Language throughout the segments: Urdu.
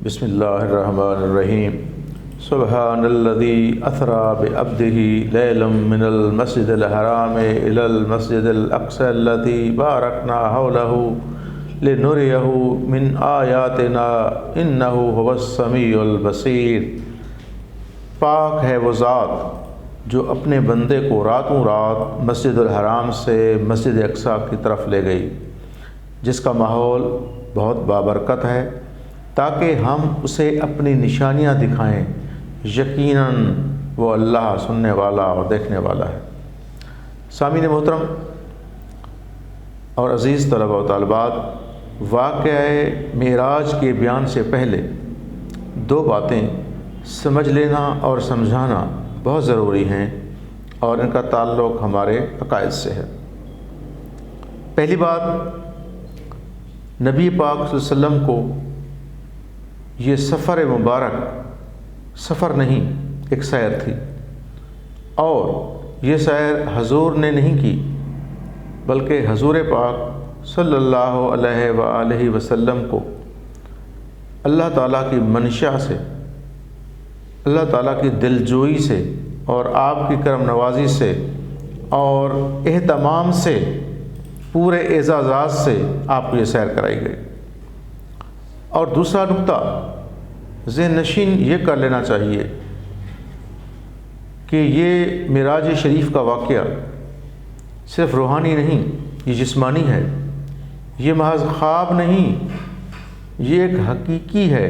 بسم اللہ الرحمن الرحیم سبحان الذی اسری بعبدہ لیلا من المسجد الحرام الی المسجد الاقصی الذی بارکنا حولہ لنریہ من آیاتنا انہ هو السمیع البصیر۔ پاک ہے وہ ذات جو اپنے بندے کو راتوں رات مسجد الحرام سے مسجد اقصی کی طرف لے گئی، جس کا ماحول بہت بابرکت ہے، تاکہ ہم اسے اپنی نشانیاں دکھائیں۔ یقیناً وہ اللہ سننے والا اور دیکھنے والا ہے۔ سامعین محترم اور عزیز طلباء و طالبات، واقعہ معراج کے بیان سے پہلے دو باتیں سمجھ لینا اور سمجھانا بہت ضروری ہیں، اور ان کا تعلق ہمارے عقائد سے ہے۔ پہلی بات، نبی پاک صلی اللہ علیہ وسلم کو یہ سفر مبارک سفر نہیں، ایک سیر تھی، اور یہ سیر حضور نے نہیں کی، بلکہ حضور پاک صلی اللہ علیہ وآلہ وسلم کو اللہ تعالیٰ کی منشا سے، اللہ تعالیٰ کی دلجوئی سے اور آپ کی کرم نوازی سے اور اہتمام سے، پورے اعزازات سے آپ کو یہ سیر کرائی گئی۔ اور دوسرا نقطہ ذہن نشین یہ کر لینا چاہیے کہ یہ معراج شریف کا واقعہ صرف روحانی نہیں، یہ جسمانی ہے، یہ محض خواب نہیں، یہ ایک حقیقی ہے،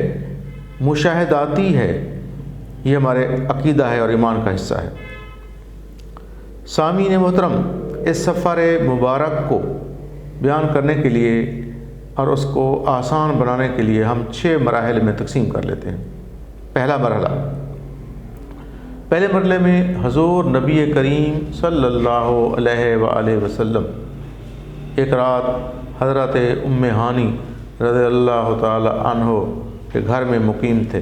مشاہداتی ہے، یہ ہمارے عقیدہ ہے اور ایمان کا حصہ ہے۔ سامعین محترم، اس سفر مبارک کو بیان کرنے کے لیے اور اس کو آسان بنانے کے لیے ہم 6 مراحل میں تقسیم کر لیتے ہیں۔ پہلا مرحلہ، پہلے مرحلے میں حضور نبی کریم صلی اللہ علیہ وآلہ وسلم ایک رات حضرت ام ہانی رضی اللہ تعالی عنہ کے گھر میں مقیم تھے۔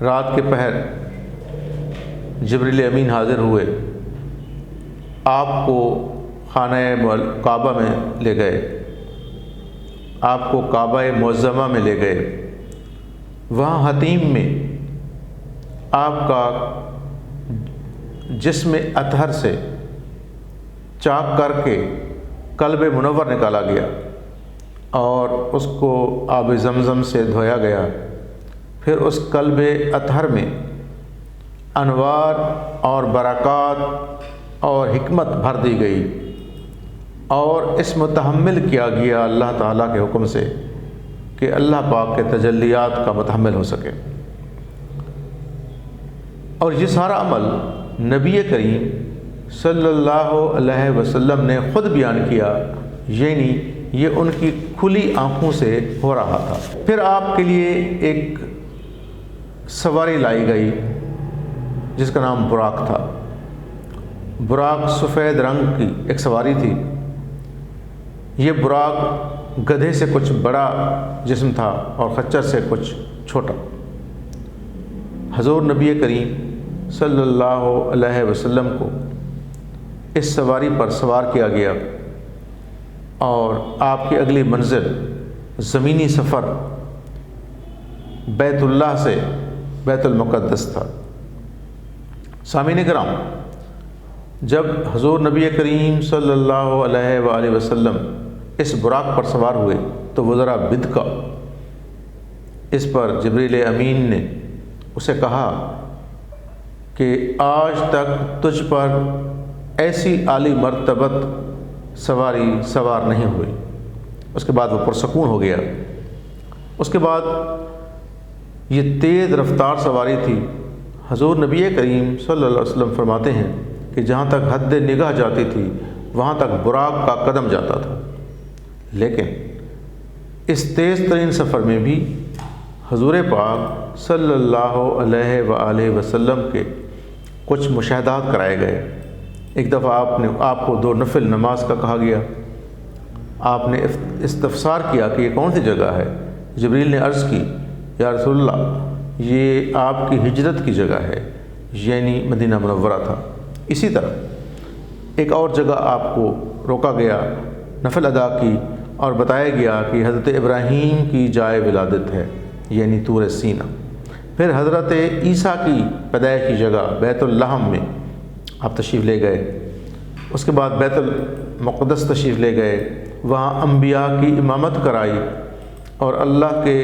رات کے پہر جبریل امین حاضر ہوئے، آپ کو خانہ کعبہ میں لے گئے، آپ کو کعبہ معظمہ میں لے گئے۔ وہاں حتیم میں آپ کا جسم اطہر سے چاک کر کے قلب منور نکالا گیا اور اس کو آب زمزم سے دھویا گیا۔ پھر اس قلب اطہر میں انوار اور برکات اور حکمت بھر دی گئی، اور اس متحمل کیا گیا اللہ تعالیٰ کے حکم سے کہ اللہ پاک کے تجلیات کا متحمل ہو سکے۔ اور یہ سارا عمل نبی کریم صلی اللہ علیہ وسلم نے خود بیان کیا، یعنی یہ ان کی کھلی آنکھوں سے ہو رہا تھا۔ پھر آپ کے لیے ایک سواری لائی گئی جس کا نام براق تھا۔ براق سفید رنگ کی ایک سواری تھی۔ یہ براق گدھے سے کچھ بڑا جسم تھا اور خچر سے کچھ چھوٹا۔ حضور نبی کریم صلی اللہ علیہ وسلم کو اس سواری پر سوار کیا گیا، اور آپ کی اگلی منزل زمینی سفر بیت اللہ سے بیت المقدس تھا۔ سامعین کرام، جب حضور نبی کریم صلی اللہ علیہ وآلہ وسلم اس براق پر سوار ہوئے تو وہ ذرا بدکا۔ اس پر جبریل امین نے اسے کہا کہ آج تک تجھ پر ایسی عالی مرتبت سواری سوار نہیں ہوئی۔ اس کے بعد وہ پرسکون ہو گیا۔ اس کے بعد یہ تیز رفتار سواری تھی۔ حضور نبی کریم صلی اللہ علیہ وسلم فرماتے ہیں کہ جہاں تک حد نگاہ جاتی تھی وہاں تک براق کا قدم جاتا تھا، لیکن اس تیز ترین سفر میں بھی حضور پاک صلی اللہ علیہ وآلہ وسلم کے کچھ مشاہدات کرائے گئے۔ ایک دفعہ آپ کو 2 نفل نماز کا کہا گیا۔ آپ نے استفسار کیا کہ یہ کون سی جگہ ہے؟ جبریل نے عرض کی، یا رسول اللہ، یہ آپ کی ہجرت کی جگہ ہے، یعنی مدینہ منورہ تھا۔ اسی طرح ایک اور جگہ آپ کو روکا گیا، نفل ادا کی، اور بتایا گیا کہ حضرت ابراہیم کی جائے ولادت ہے، یعنی طور سینہ۔ پھر حضرت عیسیٰ کی پیدائش کی جگہ بیت اللحم میں آپ تشریف لے گئے۔ اس کے بعد بیت المقدس تشریف لے گئے، وہاں انبیاء کی امامت کرائی، اور اللہ کے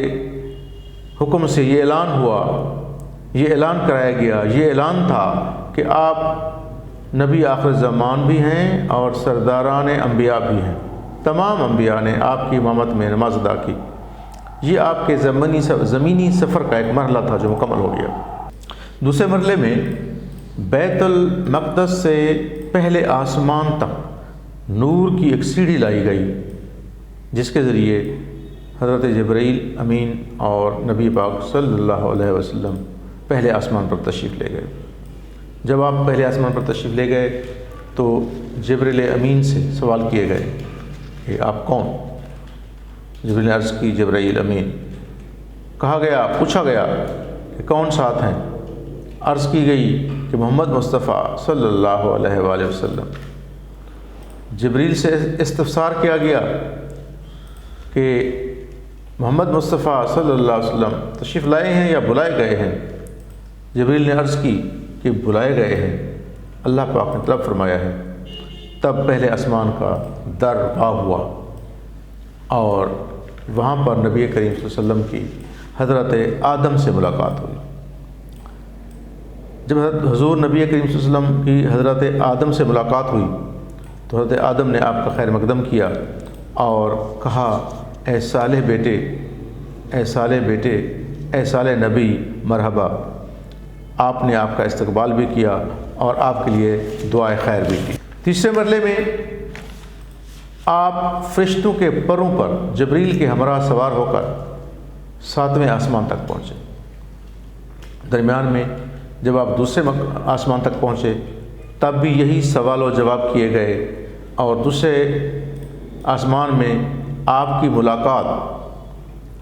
حکم سے یہ اعلان ہوا، یہ اعلان کرایا گیا، یہ اعلان تھا کہ آپ نبی آخر زمان بھی ہیں اور سرداران انبیاء بھی ہیں۔ تمام انبیاء نے آپ کی امامت میں نماز ادا کی۔ یہ آپ کے زمینی سفر کا ایک مرحلہ تھا جو مکمل ہو گیا۔ دوسرے مرحلے میں بیت المقدس سے پہلے آسمان تک نور کی ایک سیڑھی لائی گئی، جس کے ذریعے حضرت جبرائیل امین اور نبی پاک صلی اللہ علیہ وسلم پہلے آسمان پر تشریف لے گئے۔ جب آپ پہلے آسمان پر تشریف لے گئے تو جبرائیل امین سے سوال کیے گئے کہ آپ کون؟ جبرائیل نے عرض کی جبرائیل امین۔ کہا گیا، پوچھا گیا کہ کون ساتھ ہیں؟ عرض کی گئی کہ محمد مصطفیٰ صلی اللہ علیہ وآلہ وسلم۔ جبرائیل سے استفسار کیا گیا کہ محمد مصطفیٰ صلی اللہ علیہ وسلم تشریف لائے ہیں یا بلائے گئے ہیں؟ جبرائیل نے عرض کی کہ بلائے گئے ہیں، اللہ پاک نے طلب فرمایا ہے۔ تب پہلے آسمان کا در وا ہوا اور وہاں پر نبی کریم صلی اللہ علیہ وسلم کی حضرت آدم سے ملاقات ہوئی۔ جب حضور نبی کریم صلی اللہ علیہ وسلم کی حضرت آدم سے ملاقات ہوئی تو حضرت آدم نے آپ کا خیر مقدم کیا اور کہا، اے صالح بیٹے، اے صالح بیٹے، اے صالح نبی، مرحبا۔ آپ نے آپ کا استقبال بھی کیا اور آپ کے لیے دعائے خیر بھی کی۔ تیسرے مرحلے میں آپ فرشتوں کے پروں پر جبرائیل کے ہمراہ سوار ہو کر 7ویں آسمان تک پہنچے۔ درمیان میں جب آپ دوسرے آسمان تک پہنچے تب بھی یہی سوال و جواب کیے گئے، اور دوسرے آسمان میں آپ کی ملاقات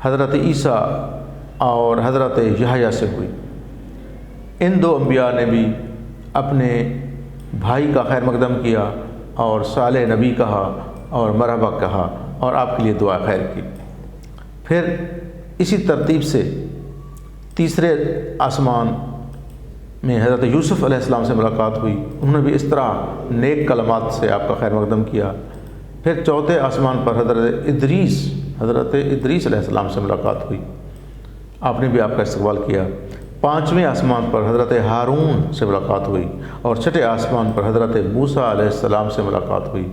حضرت عیسیٰ اور حضرت یحییٰ سے ہوئی۔ ان دو انبیاء نے بھی اپنے بھائی کا خیر مقدم کیا اور صالح نبی کہا اور مرحبا کہا اور آپ کے لیے دعا خیر کی۔ پھر اسی ترتیب سے تیسرے آسمان میں حضرت یوسف علیہ السلام سے ملاقات ہوئی، انہوں نے بھی اس طرح نیک کلمات سے آپ کا خیر مقدم کیا۔ پھر چوتھے آسمان پر حضرت ادریس علیہ السلام سے ملاقات ہوئی، آپ نے بھی آپ کا استقبال کیا۔ 5ویں آسمان پر حضرت ہارون سے ملاقات ہوئی، اور 6ٹھے آسمان پر حضرت موسیٰ علیہ السلام سے ملاقات ہوئی،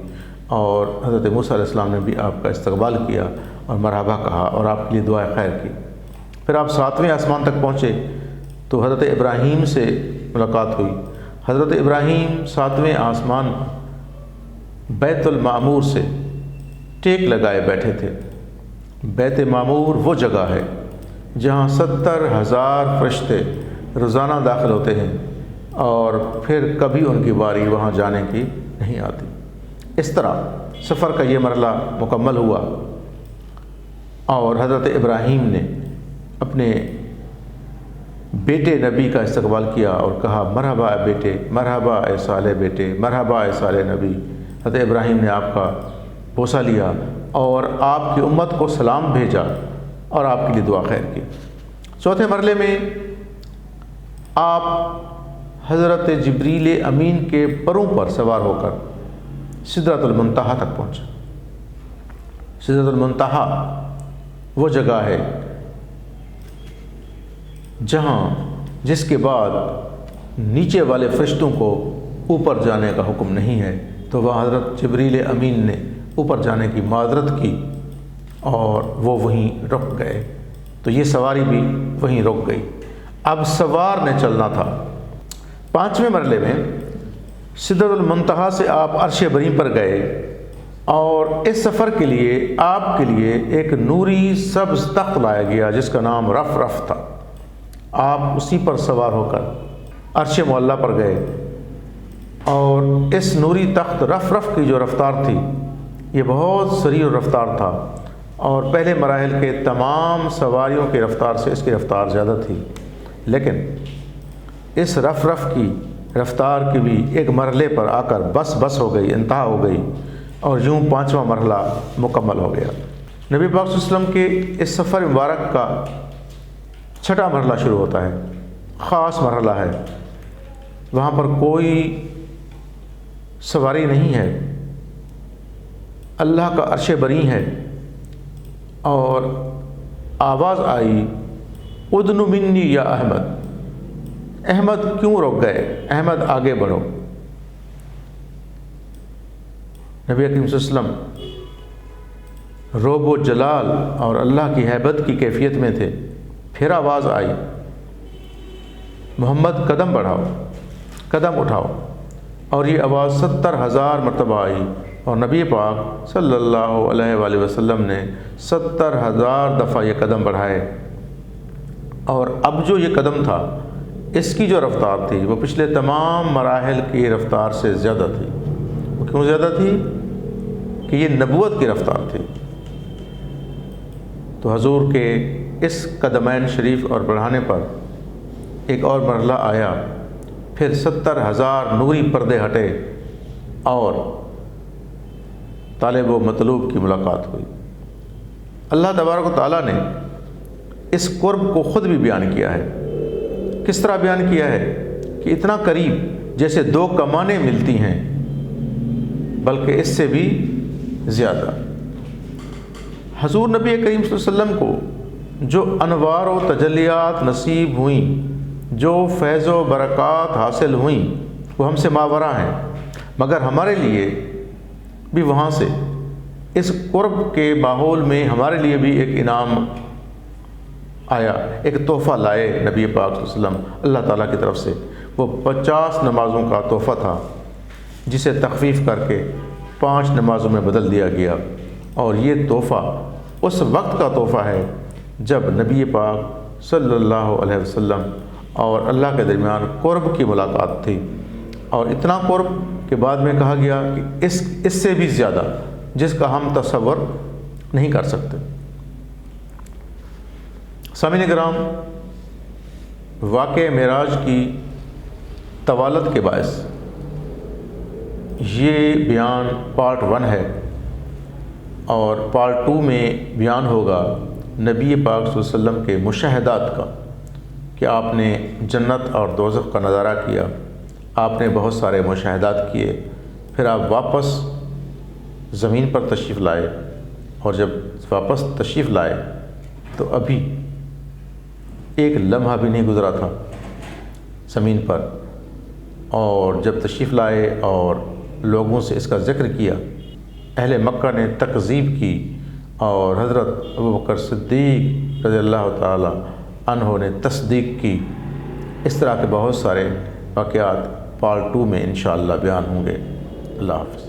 اور حضرت موسیٰ علیہ السلام نے بھی آپ کا استقبال کیا اور مرحبا کہا اور آپ کے لیے دعائے خیر کی۔ پھر آپ 7ویں آسمان تک پہنچے تو حضرت ابراہیم سے ملاقات ہوئی۔ حضرت ابراہیم 7ویں آسمان بیت المعمور سے ٹیک لگائے بیٹھے تھے۔ بیت معمور وہ جگہ ہے جہاں 70,000 فرشتے روزانہ داخل ہوتے ہیں اور پھر کبھی ان کی باری وہاں جانے کی نہیں آتی۔ اس طرح سفر کا یہ مرحلہ مکمل ہوا اور حضرت ابراہیم نے اپنے بیٹے نبی کا استقبال کیا اور کہا، مرحبا اے بیٹے، مرحبا اے صالح بیٹے، مرحبا اے صالح نبی۔ حضرت ابراہیم نے آپ کا بوسہ لیا اور آپ کی امت کو سلام بھیجا اور آپ کے لیے دعا خیر کی۔ چوتھے مرحلے میں آپ حضرت جبریل امین کے پروں پر سوار ہو کر سدرۃ المنتہا تک پہنچے۔ سدرۃ المنتہا وہ جگہ ہے جس کے بعد نیچے والے فرشتوں کو اوپر جانے کا حکم نہیں ہے، تو وہاں حضرت جبریل امین نے اوپر جانے کی معذرت کی اور وہ وہیں رک گئے، تو یہ سواری بھی وہیں رک گئی۔ اب سوار نے چلنا تھا۔ 5ویں مرحلے میں سدرۃ المنتہا سے آپ عرش بریم پر گئے اور اس سفر کے لیے آپ کے لیے ایک نوری سبز تخت لایا گیا جس کا نام رف رف تھا۔ آپ اسی پر سوار ہو کر عرش معلیٰ پر گئے، اور اس نوری تخت رف رف کی جو رفتار تھی یہ بہت سریع رفتار تھا، اور پہلے مراحل کے تمام سواریوں کی رفتار سے اس کی رفتار زیادہ تھی، لیکن اس رف رف کی رفتار کی بھی ایک مرحلے پر آ کر بس ہو گئی، انتہا ہو گئی، اور یوں 5واں مرحلہ مکمل ہو گیا۔ نبی پاک صلی اللہ علیہ وسلم کے اس سفر مبارک کا 6واں مرحلہ شروع ہوتا ہے، خاص مرحلہ ہے۔ وہاں پر کوئی سواری نہیں ہے، اللہ کا عرش بری ہے، اور آواز آئی ادن منی یا احمد، احمد کیوں رک گئے، احمد آگے بڑھو۔ نبی کریم صلی اللہ علیہ وسلم روب و جلال اور اللہ کی ہیبت کی کیفیت میں تھے۔ پھر آواز آئی محمد قدم بڑھاؤ، قدم اٹھاؤ، اور یہ آواز 70,000 مرتبہ آئی، اور نبی پاک صلی اللہ علیہ وآلہ وسلم نے 70,000 دفعہ یہ قدم بڑھائے۔ اور اب جو یہ قدم تھا، اس کی جو رفتار تھی وہ پچھلے تمام مراحل کی رفتار سے زیادہ تھی۔ وہ کیوں زیادہ تھی؟ کہ یہ نبوت کی رفتار تھی۔ تو حضور کے اس قدمین شریف اور بڑھانے پر ایک اور مرحلہ آیا، پھر 70,000 نوری پردے ہٹے اور طالب و مطلوب کی ملاقات ہوئی۔ اللہ تبارک و تعالیٰ نے اس قرب کو خود بھی بیان کیا ہے۔ کس طرح بیان کیا ہے؟ کہ اتنا قریب جیسے 2 کمانیں ملتی ہیں، بلکہ اس سے بھی زیادہ۔ حضور نبی کریم صلی اللہ علیہ وسلم کو جو انوار و تجلیات نصیب ہوئیں، جو فیض و برکات حاصل ہوئیں، وہ ہم سے ماوراء ہیں، مگر ہمارے لیے بھی وہاں سے اس قرب کے ماحول میں ہمارے لیے بھی ایک انعام آیا، ایک تحفہ لائے نبی پاک صلی اللہ علیہ وسلم اللہ تعالیٰ کی طرف سے۔ وہ 50 نمازوں کا تحفہ تھا، جسے تخفیف کر کے 5 نمازوں میں بدل دیا گیا۔ اور یہ تحفہ اس وقت کا تحفہ ہے جب نبی پاک صلی اللہ علیہ وسلم اور اللہ کے درمیان قرب کی ملاقات تھی، اور اتنا قرب کہ بعد میں کہا گیا کہ اس سے بھی زیادہ، جس کا ہم تصور نہیں کر سکتے۔ سامعین کرام، واقعہ معراج کی طوالت کے باعث یہ بیان پارٹ 1 ہے، اور پارٹ 2 میں بیان ہوگا نبی پاک صلی اللہ علیہ وسلم کے مشاہدات کا، کہ آپ نے جنت اور دوزخ کا نظارہ کیا، آپ نے بہت سارے مشاہدات کیے، پھر آپ واپس زمین پر تشریف لائے، اور جب واپس تشریف لائے تو ابھی ایک لمحہ بھی نہیں گزرا تھا زمین پر، اور جب تشریف لائے اور لوگوں سے اس کا ذکر کیا، اہل مکہ نے تکذیب کی، اور حضرت ابوبکر صدیق رضی اللہ تعالی عنہ نے تصدیق کی۔ اس طرح کے بہت سارے واقعات پارٹ 2 میں انشاءاللہ بیان ہوں گے۔ اللہ حافظ۔